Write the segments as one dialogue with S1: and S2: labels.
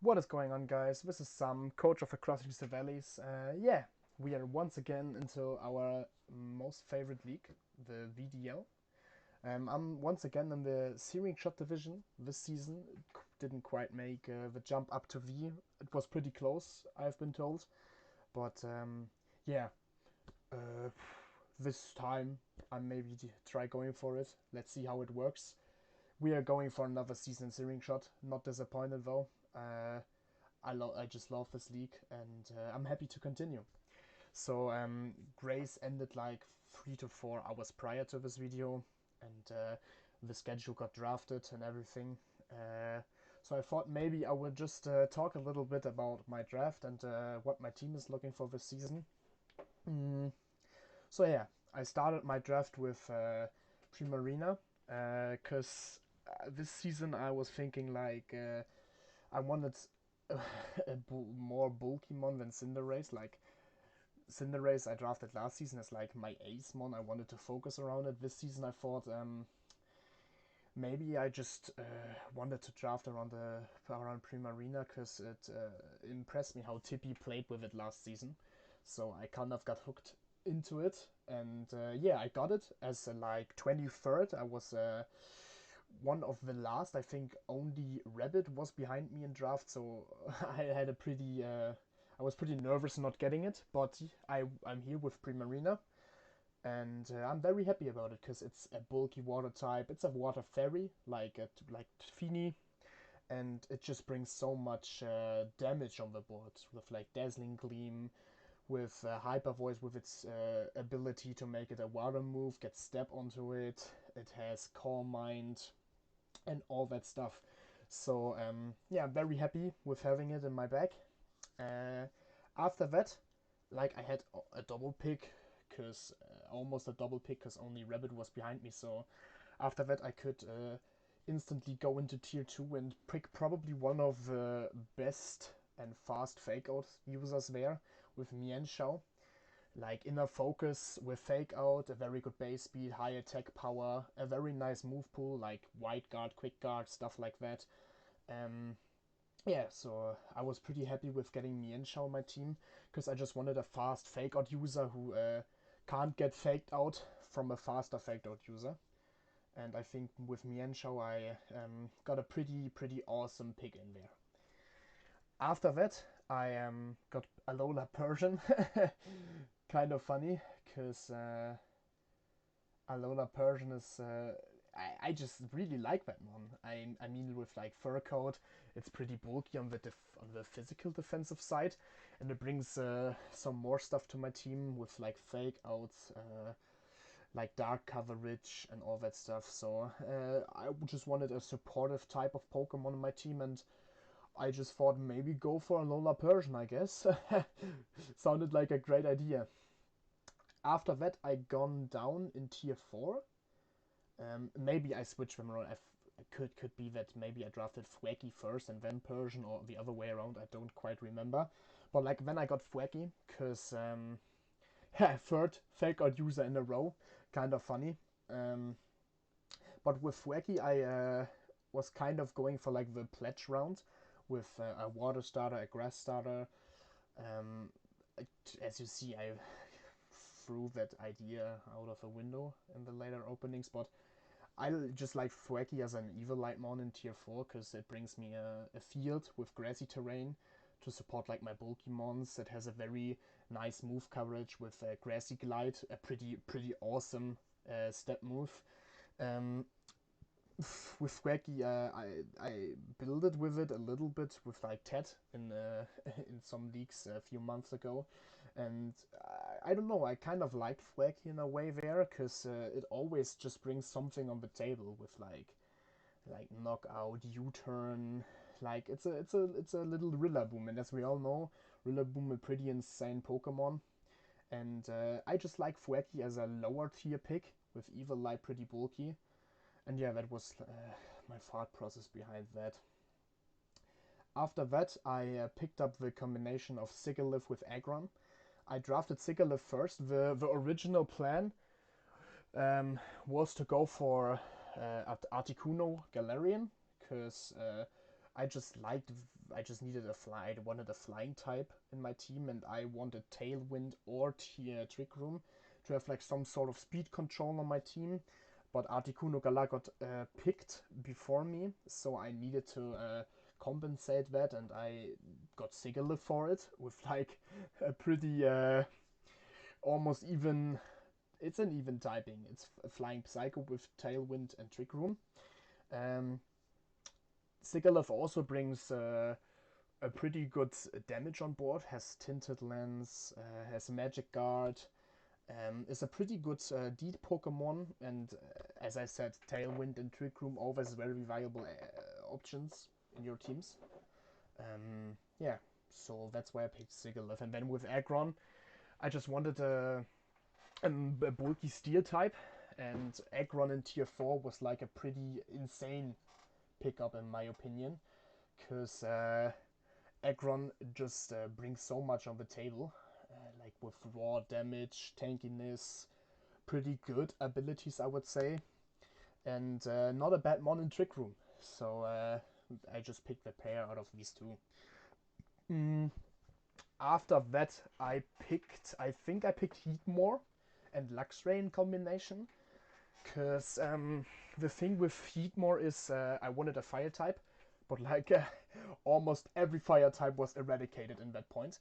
S1: What is going on, guys? This is Sam, coach of Across the Valleys. Yeah, we are once again into our most favorite league, the VDL. I'm once again in the Searing shot division this season. Didn't quite make the jump up to V. It was pretty close, I've been told. But yeah, uh, this time I maybe try going for it. Let's see how it works. We are going for another season Searing shot. Not disappointed though. I just love this league, and I'm happy to continue. So Grace ended like 3 to 4 hours prior to this video, and the schedule got drafted and everything. So I thought maybe I would just talk a little bit about my draft and what my team is looking for this season. So yeah, I started my draft with Primarina because this season I was thinking like I wanted more bulky mon than Cinderace. Like Cinderace, I drafted last season as like my ace mon. I wanted to focus around it. This season, I thought maybe I just wanted to draft around Primarina because it impressed me how Tippy played with it last season. So I kind of got hooked into it, and yeah, I got it as like 23rd. I was one of the last. I think only Rabbit was behind me in draft, so I had a pretty. I was pretty nervous not getting it, but I'm here with Primarina, and I'm very happy about it because it's a bulky water type. It's a water fairy like Fini, and it just brings so much damage on the board with like Dazzling Gleam, with Hyper Voice, with its ability to make it a water move, get step onto it. It has Calm Mind and all that stuff. So yeah, I'm very happy with having it in my bag. Uh, After that, like I had a double pick because almost a double pick because only Rabbit was behind me. So after that, I could instantly go into tier 2 and pick probably one of the best and fast fake out users there with Mienshao. Like inner focus with fake out, a very good base speed, high attack power, a very nice move pool like wide guard, quick guard, stuff like that. Um, yeah, so I was pretty happy with getting Mienshao on my team because I just wanted a fast fake out user who can't get faked out from a faster faked out user. And I think with Mienshao I got a pretty awesome pick in there. After that, I got Alola Persian. Kind of funny because Alola Persian is. I just really like that one. I mean, with like fur coat, it's pretty bulky on on the physical defensive side, and it brings some more stuff to my team with like fake outs, like dark coverage and all that stuff. So I just wanted a supportive type of Pokemon in my team, and I just thought maybe go for a Lola Persian, I guess. Sounded like a great idea. After that, I gone down in tier 4. Maybe I switched them around. Could be that maybe I drafted Fwacky first and then Persian, or the other way around. I don't quite remember. But like then I got Fwacky because yeah, third fake out user in a row, kind of funny. Um, but with Fwacky, I was kind of going for like the pledge round with a water starter, a grass starter. Um, as you see, I threw that idea out of the window in the later openings, but I just like Thwacky as an Evil Light Mon in tier 4 because it brings me a field with grassy terrain to support like my bulky mons. It has a very nice move coverage with Grassy Glide, a pretty awesome step move. Um, with Swaggy, I builded with it a little bit with like Ted in in some leagues a few months ago, and I don't know. I kind of like Swaggy in a way there because it always just brings something on the table with like knockout, U-turn. Like it's a little Rillaboom, and as we all know, Rillaboom a pretty insane Pokemon. And I just like Fwacky as a lower tier pick with Evil Light pretty bulky. And yeah, that was my thought process behind that. After that, I picked up the combination of Sigilyph with Aggron. I drafted Sigilyph first. The original plan was to go for Articuno Galarian, because I just liked, I just needed a fly. I wanted a flying type in my team, and I wanted Tailwind or Trick Room to have like some sort of speed control on my team. But Articuno Gala got picked before me, so I needed to compensate that, and I got Sigalith for it with like a pretty almost even. It's an even typing. It's a Flying Psycho with Tailwind and Trick Room. Um, Sigalith also brings a pretty good damage on board. Has Tinted Lens, has Magic Guard. Is a pretty good deed Pokemon, and as I said, Tailwind and Trick Room always very viable options in your teams. Yeah, so that's why I picked Sigalith. And then with Aggron, I just wanted a bulky steel type, and Aggron in tier 4 was like a pretty insane pickup in my opinion, because Aggron just brings so much on the table, like with raw damage, tankiness, pretty good abilities I would say, and not a bad mon in Trick Room. So I just picked the pair out of these two. Mm, After that, I think I picked Heatmore and Luxray in combination. Because the thing with Heatmore is I wanted a fire type, but like almost every fire type was eradicated in that point.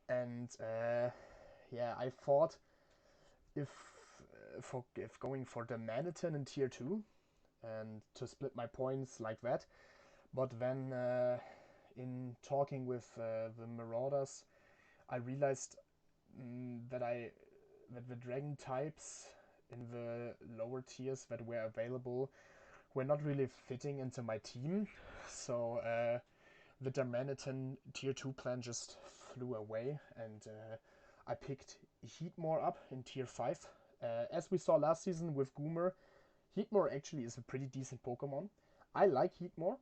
S1: And yeah, I thought if if going for the Manatee in tier 2 and to split my points like that. But then in talking with the Marauders, I realized that that the dragon types in the lower tiers that were available were not really fitting into my team. So the Germanitan tier 2 plan just flew away, and I picked Heatmore up in tier 5. As we saw last season with Goomer, Heatmore actually is a pretty decent Pokemon. I like Heatmore,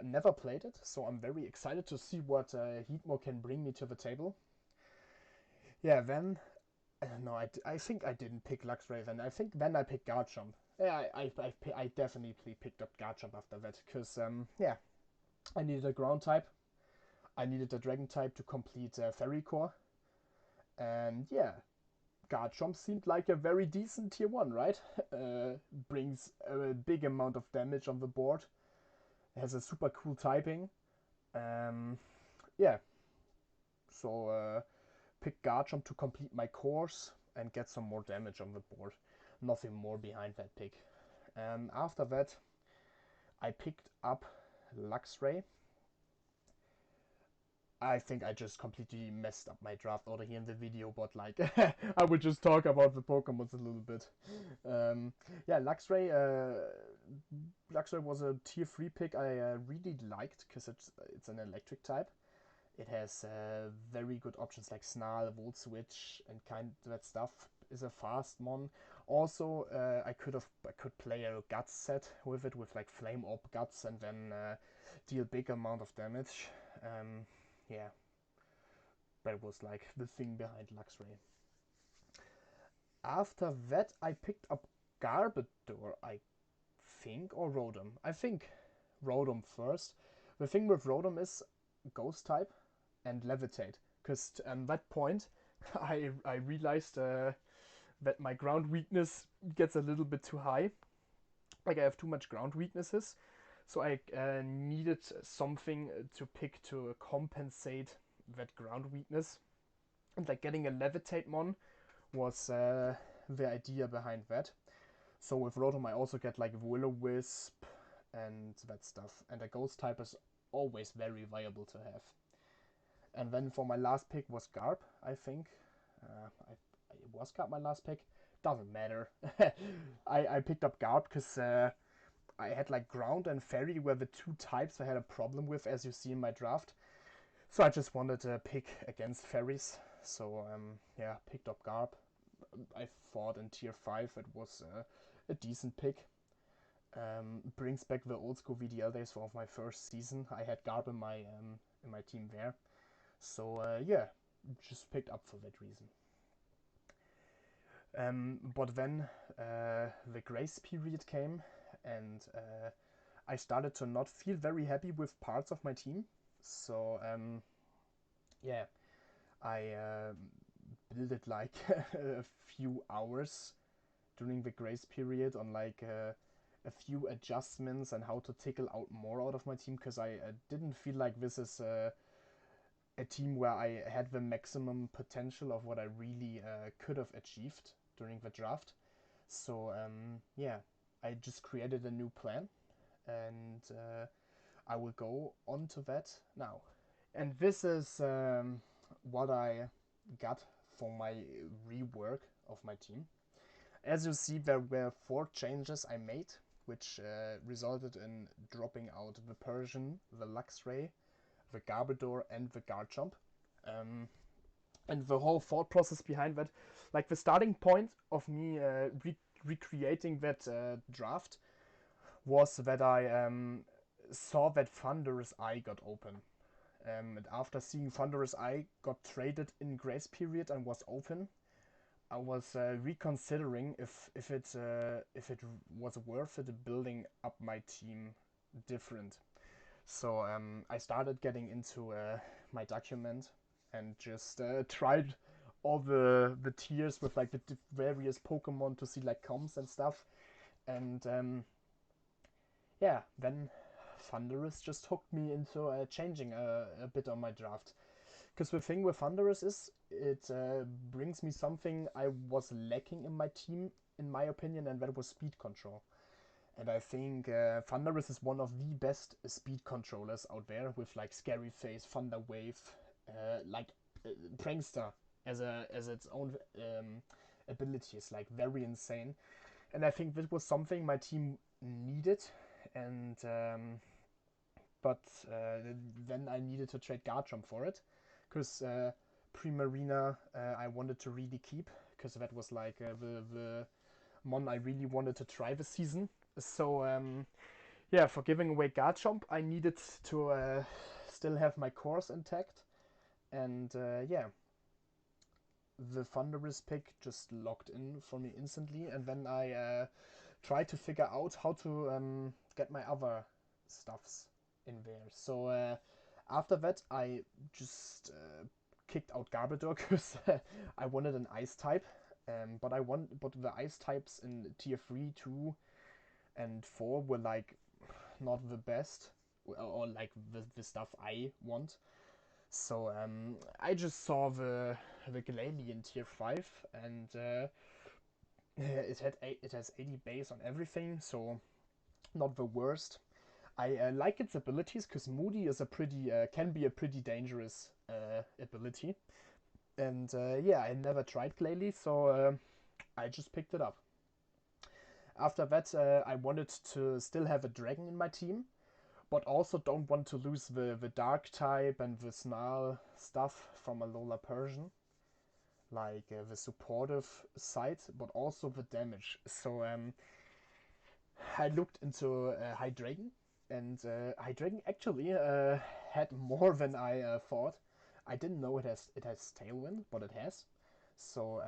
S1: never played it, so I'm very excited to see what Heatmore can bring me to the table. Yeah, then no, I think I didn't pick Luxray then. I think then I picked Garchomp. Yeah, I definitely picked up Garchomp after that. Because, yeah, I needed a ground type. I needed a dragon type to complete Fairy Core. And yeah, Garchomp seemed like a very decent tier 1, right? Brings a big amount of damage on the board. Has a super cool typing. Yeah, so pick Garchomp to complete my course and get some more damage on the board. Nothing more behind that pick. After that, I picked up Luxray. I think I just completely messed up my draft order here in the video, but like, I would just talk about the Pokemons a little bit. Yeah, Luxray was a tier 3 pick I really liked, because it's an electric type. It has very good options like Snarl, Volt Switch, and kind of that stuff. Is a fast mon. Also, I could play a Guts set with it, with like Flame Orb Guts, and then deal big amount of damage. Yeah, that was like the thing behind Luxray. After that, I picked up Garbodor, I think, or Rotom. I think Rotom first. The thing with Rotom is Ghost type and Levitate, because at that point I realized that my ground weakness gets a little bit too high. Like I have too much ground weaknesses, so I needed something to pick to compensate that ground weakness. And like getting a Levitate mon was the idea behind that. So with Rotom I also get like Will-O-Wisp and that stuff. And a Ghost type is always very viable to have. And then for my last pick was Garb, I think. Was Garb my last pick? Doesn't matter. I picked up Garb because I had like Ground and Fairy were the two types I had a problem with, as you see in my draft. So I just wanted to pick against Fairies. So yeah, picked up Garb. I thought in tier 5 it was a decent pick. Brings back the old school VDL days of my first season. I had Garb in my team there. So yeah, just picked up for that reason. But then the grace period came, and I started to not feel very happy with parts of my team. So yeah, I built it like a few hours during the grace period on like a few adjustments and how to tickle out more out of my team, because I didn't feel like this is a team where I had the maximum potential of what I really could have achieved during the draft. So yeah, I just created a new plan, and I will go on to that now. And this is what I got for my rework of my team. As you see, there were 4 changes I made, which resulted in dropping out the Persian, the Luxray, the Garbodor, and the Garchomp. Um, and the whole thought process behind that, like the starting point of me recreating that draft, was that I saw that Thunderous Eye got open. And after seeing Thunderous Eye got traded in grace period and was open, I was reconsidering if it was worth it building up my team different. So I started getting into my document and just tried all the tiers with like the various Pokemon to see like comms and stuff. And yeah, then Thunderous just hooked me into changing a bit on my draft. Because the thing with Thunderous is it brings me something I was lacking in my team, in my opinion, and that was speed control. And I think Thunderous is one of the best speed controllers out there, with like Scary Face, Thunder Wave, like Prankster as its own ability is like very insane. And I think this was something my team needed, and but then I needed to trade Garchomp for it, because Primarina I wanted to really keep, because that was like the mon I really wanted to try this season. So yeah, for giving away Garchomp, I needed to still have my cores intact, and yeah, the Thunderous pick just locked in for me instantly, and then I tried to figure out how to get my other stuffs in there. So after that, I just kicked out Garbodor because I wanted an Ice type, but the Ice types in tier 3, 2, and 4 were like not the best, or like the stuff I want. So I just saw the Glalie in tier 5, and it has 80 base on everything, so not the worst. I like its abilities, because Moody is a pretty can be a pretty dangerous ability, and yeah, I never tried Glalie, so I just picked it up. After that, I wanted to still have a dragon in my team, but also don't want to lose the dark type and the snarl stuff from Alola Persian, like the supportive side, but also the damage. So I looked into Hydreigon, and Hydreigon actually had more than I thought. I didn't know it has Tailwind, but it has. So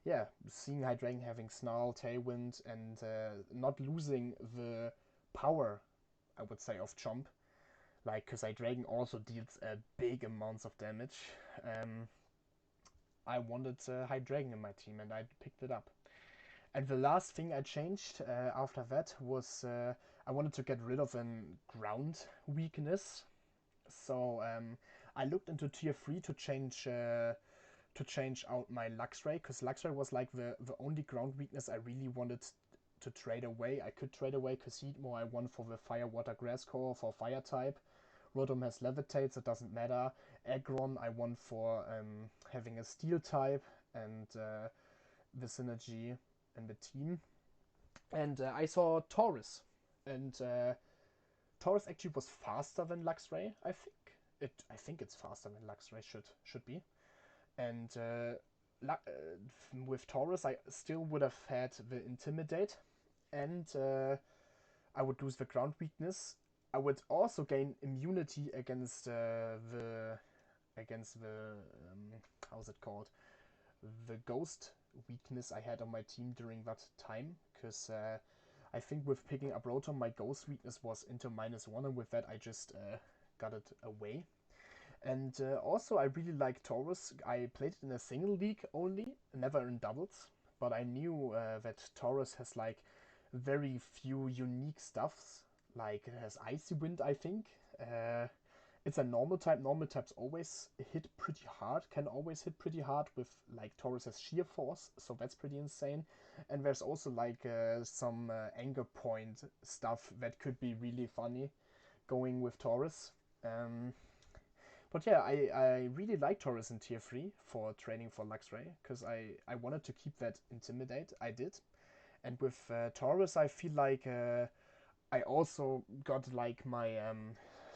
S1: yeah, seeing Hydreigon having Snarl, Tailwind, and not losing the power, I would say, of Chomp, like, because Hydreigon also deals big amounts of damage. I wanted Hydreigon in my team, and I picked it up. And the last thing I changed after that was I wanted to get rid of a ground weakness. So I looked into tier 3 to change out my Luxray, because Luxray was like the only ground weakness I really wanted to trade away. I could trade away Cassidmo, I won for the Fire Water Grass core for Fire type. Rotom has Levitate, so it doesn't matter. Aggron I won for having a Steel type, and the synergy in the team. And I saw Taurus, and Taurus actually was faster than Luxray. I think it's faster than Luxray should be. And with Taurus, I still would have had the Intimidate, and I would lose the ground weakness. I would also gain immunity against the how's it called, the ghost weakness I had on my team during that time, because I think with picking up Rotom, my ghost weakness was into -1, and with that I just got it away. And also, I really like Taurus. I played it in a single league only, never in doubles. But I knew that Taurus has like very few unique stuffs. Like it has Icy Wind, I think. It's a normal type. Normal types always hit pretty hard, can always hit pretty hard with like Taurus has Sheer Force, so that's pretty insane. And there's also like some anger point stuff that could be really funny going with Taurus. Um, but yeah, I really like Taurus in tier 3 for training for Luxray, because I wanted to keep that Intimidate. I did. And with Taurus, I feel like I also got like my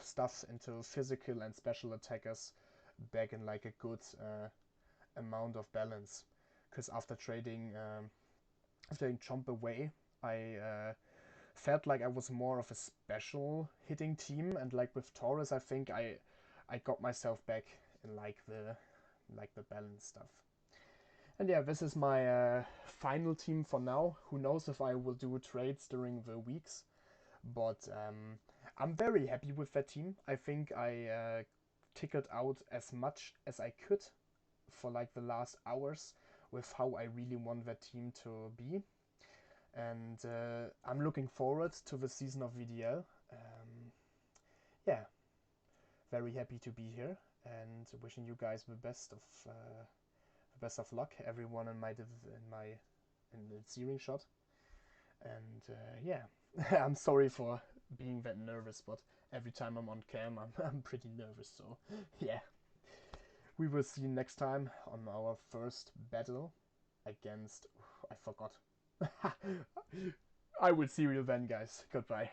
S1: stuff into physical and special attackers back in like a good amount of balance. Because after trading Chomp away, I felt like I was more of a special hitting team, and like with Taurus, I think I got myself back in like the balance stuff. And yeah, this is my final team for now. Who knows if I will do trades during the weeks, but I'm very happy with that team. I think I tickered out as much as I could for like the last hours with how I really want that team to be. And I'm looking forward to the season of VDL. Yeah, very happy to be here and wishing you guys the best of luck, everyone in in the Searing shot. And yeah, I'm sorry for being that nervous, but every time I'm on cam, I'm pretty nervous. So yeah, we will see next time on our first battle against. I forgot. I will see you then, guys. Goodbye.